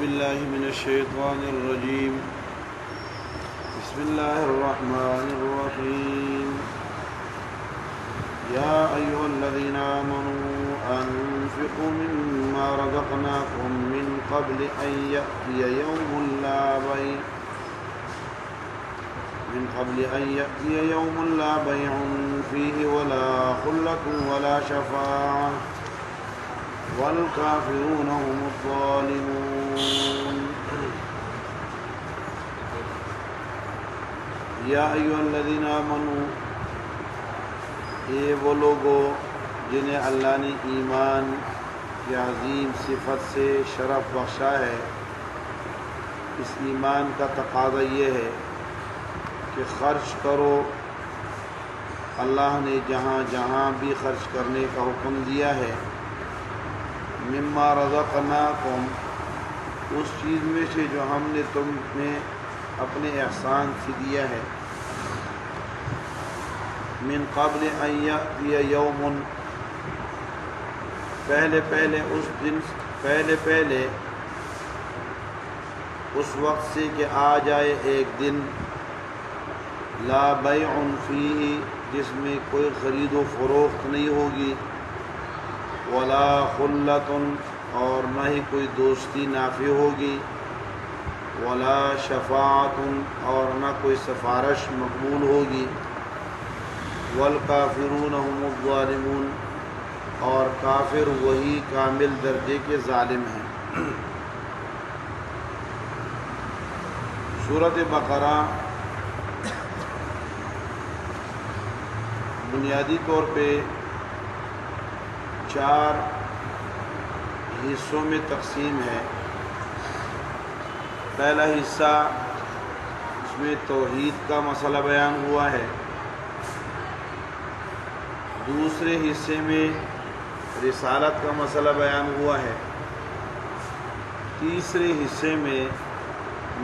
بالله من الشيطان الرجيم. بسم الله الرحمن الرحيم. يا أيها الذين آمنوا أنفقوا مما رزقناكم من قبل أن يأتي يوم لا بيع فيه ولا خلة ولا شفاعة والكافرون هم الظالمون. یا ایھا الذین آمنوا، یہ وہ لوگو جنہیں اللہ نے ایمان کی عظیم صفت سے شرف بخشا ہے. اس ایمان کا تقاضا یہ ہے کہ خرچ کرو. اللہ نے جہاں جہاں بھی خرچ کرنے کا حکم دیا ہے، مما رزقناکم، اس چیز میں سے جو ہم نے تمہیں اپنے احسان سے دیا ہے. من قبل ان یأتی یوم، پہلے اس وقت سے کہ آ جائے ایک دن، لا بیع فیہ، جس میں کوئی خرید و فروخت نہیں ہوگی، ولا خلۃ، اور نہ ہی کوئی دوستی نافع ہوگی، ولا شفاعۃ، اور نہ کوئی سفارش مقبول ہوگی، والکافرون هم الظالمون، اور کافر وہی کامل درجے کے ظالم ہیں. سورۃ بقرہ بنیادی طور پہ 4 حصوں میں تقسیم ہے. پہلا حصہ، اس میں توحید کا مسئلہ بیان ہوا ہے. دوسرے حصے میں رسالت کا مسئلہ بیان ہوا ہے. تیسرے حصے میں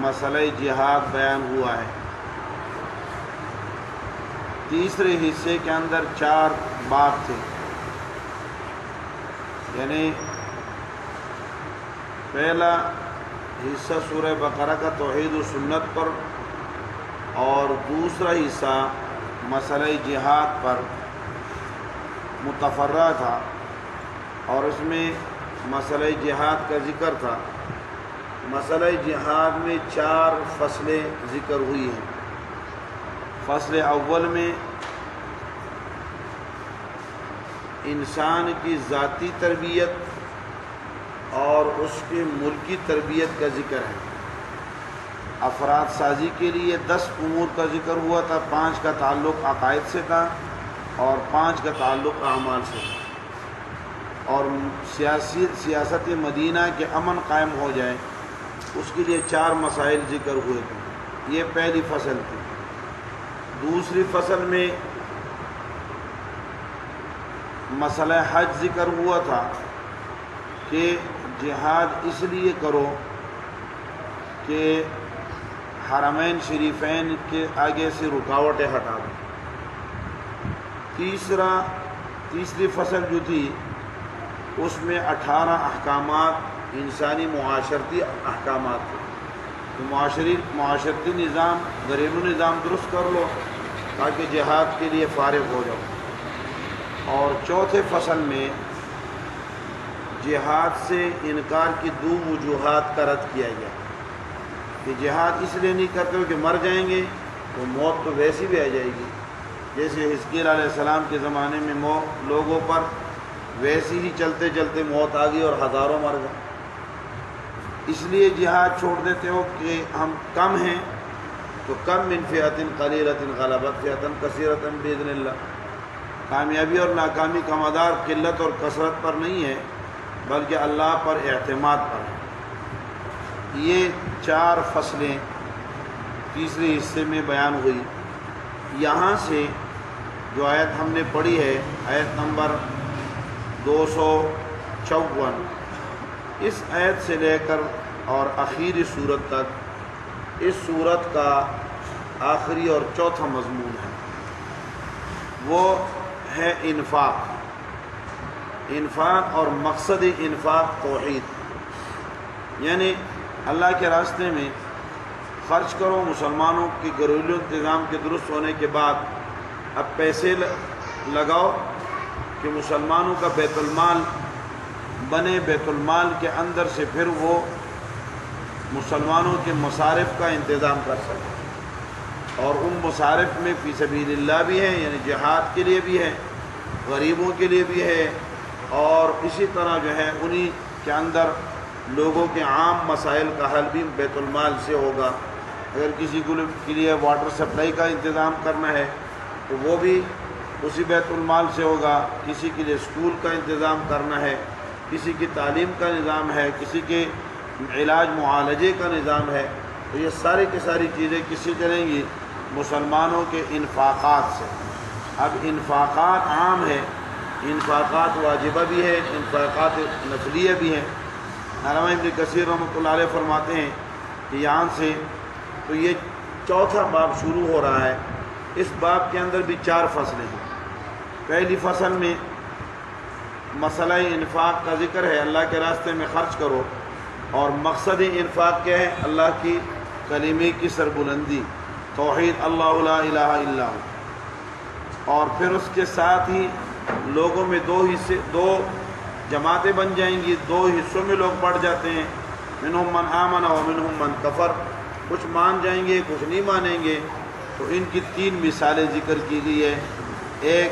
مسئلہ جہاد بیان ہوا ہے. تیسرے حصے کے اندر 4 باب تھے، یعنی پہلا حصہ سورہ بقرہ کا توحید و سنت پر، اور دوسرا حصہ مسئلہ جہاد پر متفرع تھا، اور اس میں مسئلہ جہاد کا ذکر تھا. مسئلہ جہاد میں 4 فصلیں ذکر ہوئی ہیں. فصل اول میں انسان کی ذاتی تربیت اور اس کے ملکی تربیت کا ذکر ہے. افراد سازی کے لیے 10 امور کا ذکر ہوا تھا. 5 کا تعلق عقائد سے تھا اور 5 کا تعلق اعمال سے تھا. اور سیاست مدینہ کے امن قائم ہو جائے، اس کے لیے 4 مسائل ذکر ہوئے تھے. یہ پہلی فصل تھی. دوسری فصل میں مسئلہ حج ذکر ہوا تھا کہ جہاد اس لیے کرو کہ حرمین شریفین کے آگے سے رکاوٹیں ہٹا دو. تیسری فصل جو تھی، اس میں 18 احکامات، انسانی معاشرتی احکامات تھے. تو معاشرتی نظام، گھریلو نظام درست کر لو تاکہ جہاد کے لیے فارغ ہو جاؤ. اور چوتھے فصل میں جہاد سے انکار کی 2 وجوہات کا رد کیا گیا کہ جہاد اس لیے نہیں کرتے ہو کہ مر جائیں گے تو موت تو ویسی بھی آ جائے گی، جیسے حزقیل علیہ السلام کے زمانے میں لوگوں پر ویسی ہی چلتے چلتے موت آ گئی اور ہزاروں مر گئے. اس لیے جہاد چھوڑ دیتے ہو کہ ہم کم ہیں تو کم من فئۃ قلیلۃ غلبت فئۃ کثیرۃ باذن اللہ. کامیابی اور ناکامی کا مدار قلت اور کثرت پر نہیں ہے بلکہ اللہ پر اعتماد پر ہے. یہ 4 فصلیں تیسرے حصے میں بیان ہوئی. یہاں سے جو آیت ہم نے پڑھی ہے، آیت نمبر 254، اس آیت سے لے کر اور آخری صورت تک اس صورت کا آخری اور چوتھا مضمون ہے، وہ ہے انفاق. انفاق اور مقصد انفاق توحید، یعنی اللہ کے راستے میں خرچ کرو۔ مسلمانوں کی گھریلو انتظام کے درست ہونے کے بعد اب پیسے لگاؤ کہ مسلمانوں کا بیت المال بنے، بیت المال کے اندر سے پھر وہ مسلمانوں کے مصارف کا انتظام کر سکے، اور ان مصارف میں فی سبیل اللہ بھی ہے، یعنی جہاد کے لیے بھی ہے، غریبوں کے لیے بھی ہے، اور اسی طرح جو ہے انہی کے اندر لوگوں کے عام مسائل کا حل بھی بیت المال سے ہوگا۔ اگر کسی کے لیے واٹر سپلائی کا انتظام کرنا ہے تو وہ بھی اسی بیت المال سے ہوگا، کسی کے لیے اسکول کا انتظام کرنا ہے، کسی کی تعلیم کا نظام ہے، کسی کے علاج معالجے کا نظام ہے، تو یہ ساری کی ساری چیزیں کس سے چلیں گی؟ مسلمانوں کے انفاقات سے۔ اب انفاقات عام ہے، انفاقات واجبہ بھی ہے، انفاقات نفلیہ بھی ہیں۔ علامہ ابن کثیر رحمۃ اللہ علیہ فرماتے ہیں کہ یہاں سے تو یہ چوتھا باب شروع ہو رہا ہے۔ اس باب کے اندر بھی 4 فصلیں ہیں۔ پہلی فصل میں مسئلہ انفاق کا ذکر ہے، اللہ کے راستے میں خرچ کرو، اور مقصد انفاق کیا ہے؟ اللہ کی کلمے کی سربلندی، توحید اللہ لا الہ الا ہو۔ اور پھر اس کے ساتھ ہی لوگوں میں 2 جماعتیں بن جائیں گی، 2 حصوں میں لوگ بڑھ جاتے ہیں، منہم من آمن و منہم من کفر، کچھ مان جائیں گے کچھ نہیں مانیں گے۔ تو ان کی 3 مثالیں ذکر کی گئی ہے، ایک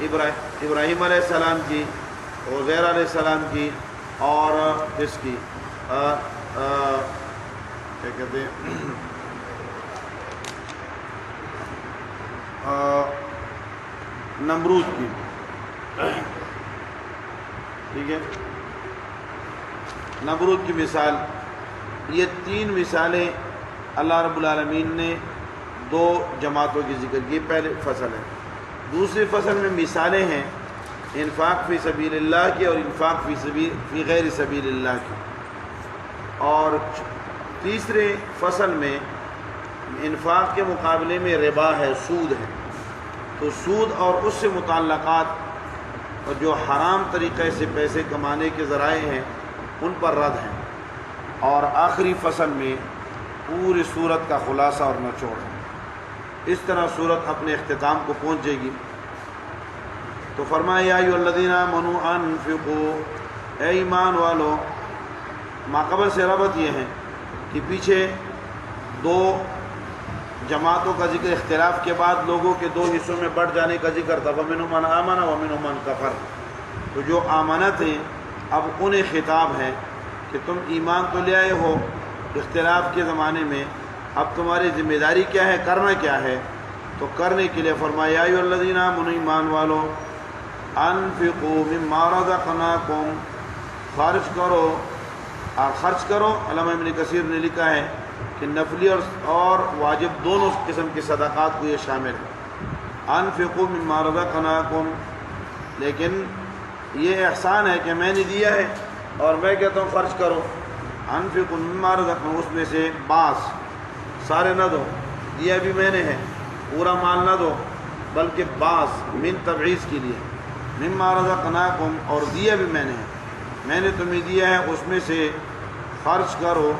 ابراہیم علیہ السلام کی، عزیر علیہ السلام کی، اور اس کی کیا کہتے ہیں نمرود کی، ٹھیک ہے، نمرود کی مثال۔ یہ 3 مثالیں اللہ رب العالمین نے 2 جماعتوں کی ذکر کی، پہلے فصل ہے۔ دوسری فصل میں مثالیں ہیں انفاق فی سبیل اللہ کی اور انفاق فی غیر سبیل اللہ کی، اور تیسرے فصل میں انفاق کے مقابلے میں ربا ہے، سود ہے، تو سود اور اس سے متعلقات اور جو حرام طریقے سے پیسے کمانے کے ذرائع ہیں ان پر رد ہیں، اور آخری فصل میں پوری صورت کا خلاصہ اور نچوڑ ہے۔ اس طرح صورت اپنے اختتام کو پہنچ جائے گی۔ تو فرمایا یا ایھا الذین آمنوا انفقوا، اے ایمان والو۔ ماقبل سے ربط یہ ہے کہ پیچھے 2 جماعتوں کا ذکر، اختلاف کے بعد لوگوں کے 2 حصوں میں بڑھ جانے کا ذکر تھا، فمنھم من آمن ومنھم من کفر۔ تو جو آمنت ہیں اب انہیں خطاب ہے کہ تم ایمان تو لے آئے ہو اختلاف کے زمانے میں، اب تمہاری ذمہ داری کیا ہے، کرنا کیا ہے؟ تو کرنے کے لیے فرمایا یا ایھا الذین آمنوا، ایمان والو، انفقوا مما رزقناکم، خرچ کرو، اور خرچ کرو۔ علامہ ابن کثیر نے لکھا ہے کہ نفلی اور واجب دونوں قسم کی صدقات کو یہ شامل ہے۔ انفقوا مما رزقناکم، لیکن یہ احسان ہے کہ میں نے دیا ہے اور میں کہتا ہوں خرچ کرو۔ انفقوا مما رزقناکم، اس میں سے بعض، سارے نہ دو، دیا بھی میں نے ہے، پورا مال نہ دو، بلکہ بعض، من تبعیض کے لیے، مما رزقناکم، اور دیا بھی میں نے ہے، میں نے تمہیں دیا ہے، اس میں سے خرچ کرو۔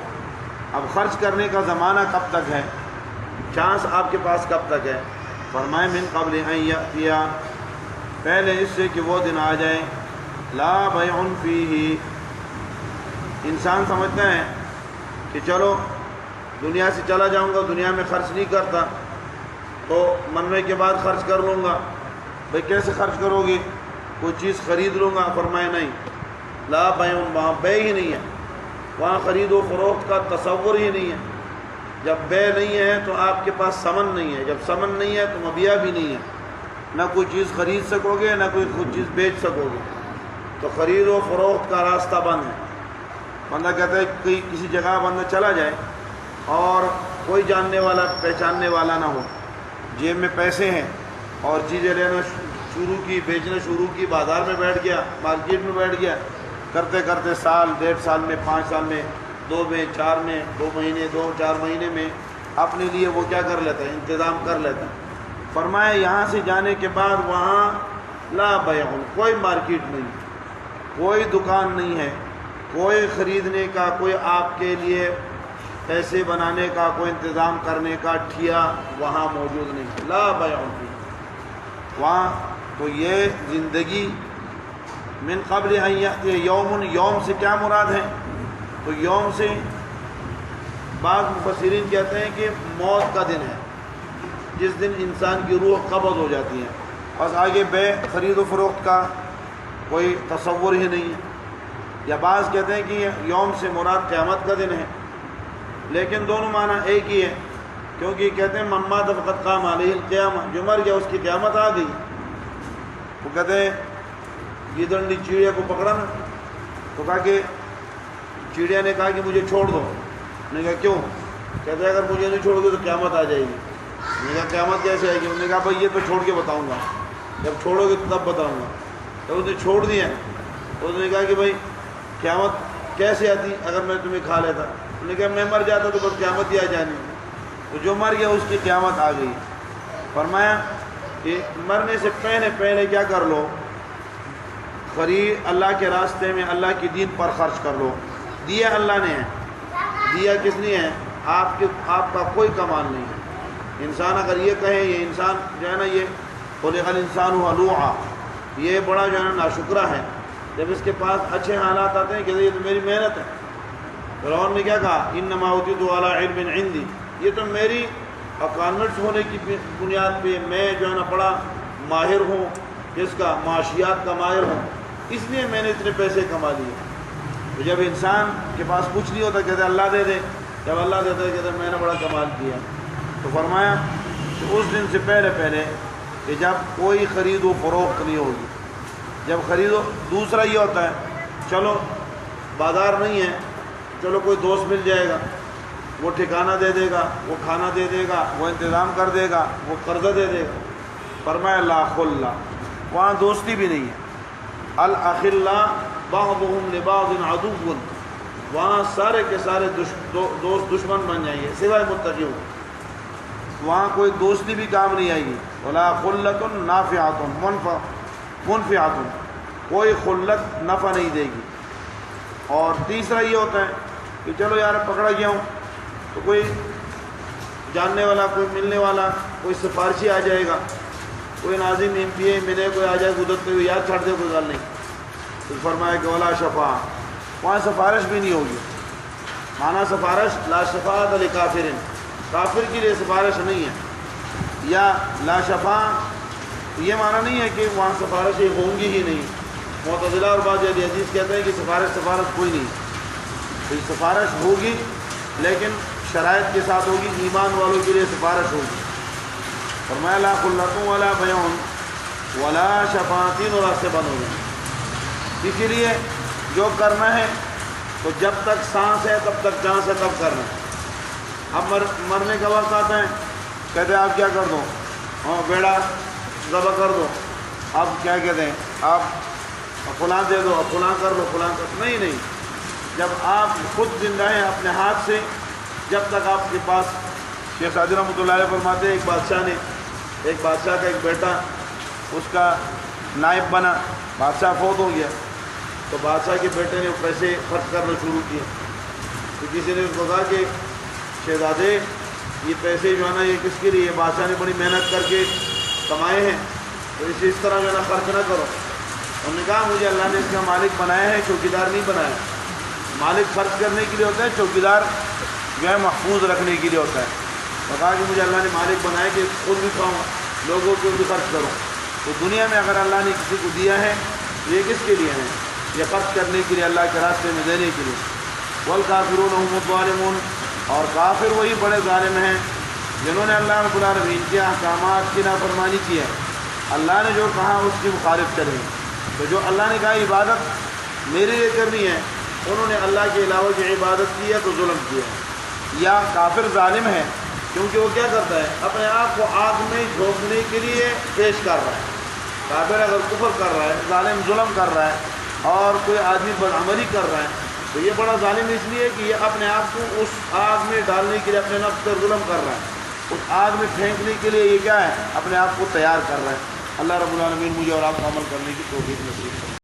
اب خرچ کرنے کا زمانہ کب تک ہے، چانس آپ کے پاس کب تک ہے؟ فرمائے من قبل ان یأتی، پہلے اس سے کہ وہ دن آ جائے، لا بیع فیہ، انسان سمجھتا ہے کہ چلو دنیا سے چلا جاؤں گا، دنیا میں خرچ نہیں کرتا تو مرنے کے بعد خرچ کر لوں گا۔ بھئی کیسے خرچ کرو گے؟ کوئی چیز خرید لوں گا؟ فرمائے نہیں، لا بیع، وہاں بے ہی نہیں ہے، وہاں خرید و فروخت کا تصور ہی نہیں ہے۔ جب بے نہیں ہے تو آپ کے پاس ثمن نہیں ہے، جب ثمن نہیں ہے تو مبیع بھی نہیں ہے، نہ کوئی چیز خرید سکو گے نہ کوئی خود چیز بیچ سکو گے، تو خرید و فروخت کا راستہ بند ہے۔ بندہ کہتا ہے کہ کسی جگہ بندہ چلا جائے اور کوئی جاننے والا پہچاننے والا نہ ہو، جیب میں پیسے ہیں اور چیزیں لینا شروع کی، بیچنا شروع کی، بازار میں بیٹھ گیا، مارکیٹ میں بیٹھ گیا، کرتے کرتے سال، 1.5 سال میں، 5 سال میں، 2 میں، 4 میں، 2 مہینے، 2-4 مہینے میں اپنے لیے وہ کیا کر لیتا ہے، انتظام کر لیتا ہے۔ فرمایا یہاں سے جانے کے بعد وہاں لا بیع، کوئی مارکیٹ نہیں، کوئی دکان نہیں ہے کوئی خریدنے کا، کوئی آپ کے لیے پیسے بنانے کا، کوئی انتظام کرنے کا ٹھیا وہاں موجود نہیں، لا بیع فیہ، وہاں تو یہ زندگی من قبل ان یأتی یوم، یوم سے کیا مراد ہے؟ تو یوم سے بعض مفسرین کہتے ہیں کہ موت کا دن ہے، جس دن انسان کی روح قبض ہو جاتی ہے، بس آگے بے خرید و فروخت کا کوئی تصور ہی نہیں ہے، یا بعض کہتے ہیں کہ یوم سے مراد قیامت کا دن ہے، لیکن دونوں معنی ایک ہی ہے، کیونکہ کہتے ہیں من مات فقد قام علیہ القیامہ، جو مر گیا اس کی قیامت آ گئی۔ وہ کہتے ہیں گیدڑ نے چڑیا کو پکڑا نا، تو کہا کہ چڑیا نے کہا کہ مجھے چھوڑ دو، انہوں نے کہا کیوں؟ کہتے ہیں اگر مجھے نہیں چھوڑ دو تو قیامت آ جائے گی۔ انہوں نے کہا قیامت کیسے آئے گی؟ انہوں نے کہا بھائی یہ تو چھوڑ کے بتاؤں گا، جب چھوڑو گے تو تب بتاؤں گا۔ تو اس نے چھوڑ دیا، تو اس نے کہا کہ بھائی قیامت کیسے آتی اگر میں تمہیں کھا لیتا؟ انہوں نے کہا میں مر جاتا تو بس قیامت ہی آ جانی، تو جو مر گیا اس کی قیامت آ گئی۔ فرمایا کہ مرنے سے پہلے کیا کر لو؟ خرید اللہ کے راستے میں، اللہ کی دین پر خرچ کر لو۔ دیا اللہ نے ہے، دیا کس نے ہے؟ آپ کا کوئی کمال نہیں ہے۔ انسان اگر یہ کہے، یہ انسان جو ہے نا، یہ خلق الانسان ہلوعا، یہ بڑا جو ہے نا ناشکرا ہے، جب اس کے پاس اچھے حالات آتے ہیں کہ یہ تو میری محنت ہے۔ فرعون نے کیا کہا؟ انما اوتیت علی علم عندی، یہ تو میری اکانومنٹس ہونے کی بنیاد پہ میں جو ہے نا بڑا ماہر ہوں، جس کا معاشیات کا ماہر ہوں، اس لیے میں نے اتنے پیسے کما لیے۔ تو جب انسان کے پاس کچھ نہیں ہوتا کہتے اللہ دے دے، جب اللہ دیتا ہے کہتے میں نے بڑا کمال کیا۔ تو فرمایا کہ اس دن سے پہلے کہ جب کوئی خرید و فروخت نہیں ہوگی، جب خرید و دوسرا یہ ہوتا ہے چلو بازار نہیں ہے، چلو کوئی دوست مل جائے گا، وہ ٹھکانہ دے دے گا، وہ کھانا دے دے گا، وہ انتظام کر دے گا، وہ قرضہ دے دے گا۔ فرمایا لا خلا، وہاں دوستی بھی نہیں ہے۔ الاخلاء بعضهم لبعض عدو، وہاں سارے کے سارے دوست دشمن بن جائیں گے سوائے متقیوں، وہاں کوئی دوستی بھی کام نہیں آئے گی۔ ولا خلۃ نافعۃ منفعۃ، کوئی خلت نفع نہیں دے گی۔ اور تیسرا یہ ہوتا ہے کہ چلو یار پکڑا گیا ہوں تو کوئی جاننے والا، کوئی ملنے والا، کوئی سفارشی آ جائے گا، کوئی ناظم ایم پی اے ملے، کوئی آ جائے گزرتے ہوئے یاد چھاڑ دے، کوئی گل نہیں۔ تو فرمایا کہ ولا شفاع، وہاں سفارش بھی نہیں ہوگی۔ مانا سفارش لا شفاعۃ لکافر، کافر کے لیے سفارش نہیں ہے، یا لا شفاع یہ معنی نہیں ہے کہ وہاں سفارشیں ہوں گی ہی نہیں۔ معتزلہ اور بعض اہل حدیث کہتے ہیں کہ سفارش کوئی نہیں، تو سفارش ہوگی لیکن شرائط کے ساتھ ہوگی، ایمان والوں کے لیے سفارش ہوگی۔ فرمایا لا خلۃ ولا بیع ولا شفاعۃ، اور راستے بند ہو گئے۔ اسی لیے جو کرنا ہے تو جب تک سانس ہے تب تک جان سے تب کرنا ہے۔ اب مرنے کا وقت آتا ہے، کہتے ہیں آپ کیا کر دو، بیڑا ذبح کر دو، اب کیا کہتے ہیں آپ فلاں دے دو، فلاں کر دو، فلاں کر دو، نہیں، جب آپ خود زندہ ہیں اپنے ہاتھ سے، جب تک آپ کے پاس، شیخ سعدی رحمۃ اللہ علیہ فرماتے ہیں ایک بادشاہ کا ایک بیٹا اس کا نائب بنا، بادشاہ فوت ہو گیا، تو بادشاہ کے بیٹے نے پیسے خرچ کرنا شروع کیے، تو کسی نے اس کو کہا کہ شہزادے یہ پیسے جو ہے نا یہ کس کے لیے؟ بادشاہ نے بڑی محنت کر کے کمائے ہیں، تو اسے اس طرح جو ہے نا خرچ نہ کرو۔ انہوں نے کہا مجھے اللہ نے اس کا مالک بنایا ہے، چوکیدار نہیں بنایا۔ مالک خرچ کرنے کے لیے ہوتا ہے، چوکیدار جو ہے محفوظ رکھنے کے لیے ہوتا ہے۔ تو کہا کہ مجھے اللہ نے مالک بنایا کہ خود بھی کھاؤں، لوگوں کو بھی خرچ کروں۔ تو دنیا میں اگر اللہ نے کسی کو دیا ہے تو یہ کس کے لیے ہے؟ یہ خرچ کرنے کے لیے، اللہ کے راستے میں دینے کے لیے۔ والکافرون هم الظالمون، اور کافر وہی بڑے ظالم ہیں جنہوں نے اللہ رب العالمین کے احکامات کی نافرمانی کی ہے۔ اللہ نے جو کہا اس کی مخالف چلے، تو جو اللہ نے کہا عبادت میرے لیے کرنی ہے، انہوں نے اللہ کے علاوہ کی عبادت کی ہے تو ظلم کیا ہے۔ یا کافر ظالم ہے کیونکہ وہ کیا کرتا ہے؟ اپنے آپ کو آگ میں جھونکنے کے لیے پیش کر رہا ہے۔ کافر اگر کفر کر رہا ہے، ظالم ظلم کر رہا ہے، اور کوئی آدمی بدعملی کر رہا ہے، تو یہ بڑا ظالم اس لیے کہ یہ اپنے آپ کو اس آگ میں ڈالنے کے لیے اپنے نفس پر ظلم کر رہا ہے، اس آگ میں پھینکنے کے لیے یہ کیا ہے؟ اپنے آپ کو تیار کر رہا ہے۔ اللہ رب العالمین مجھے اور آپ کو عمل کرنے کی توفیق نصیب کرے۔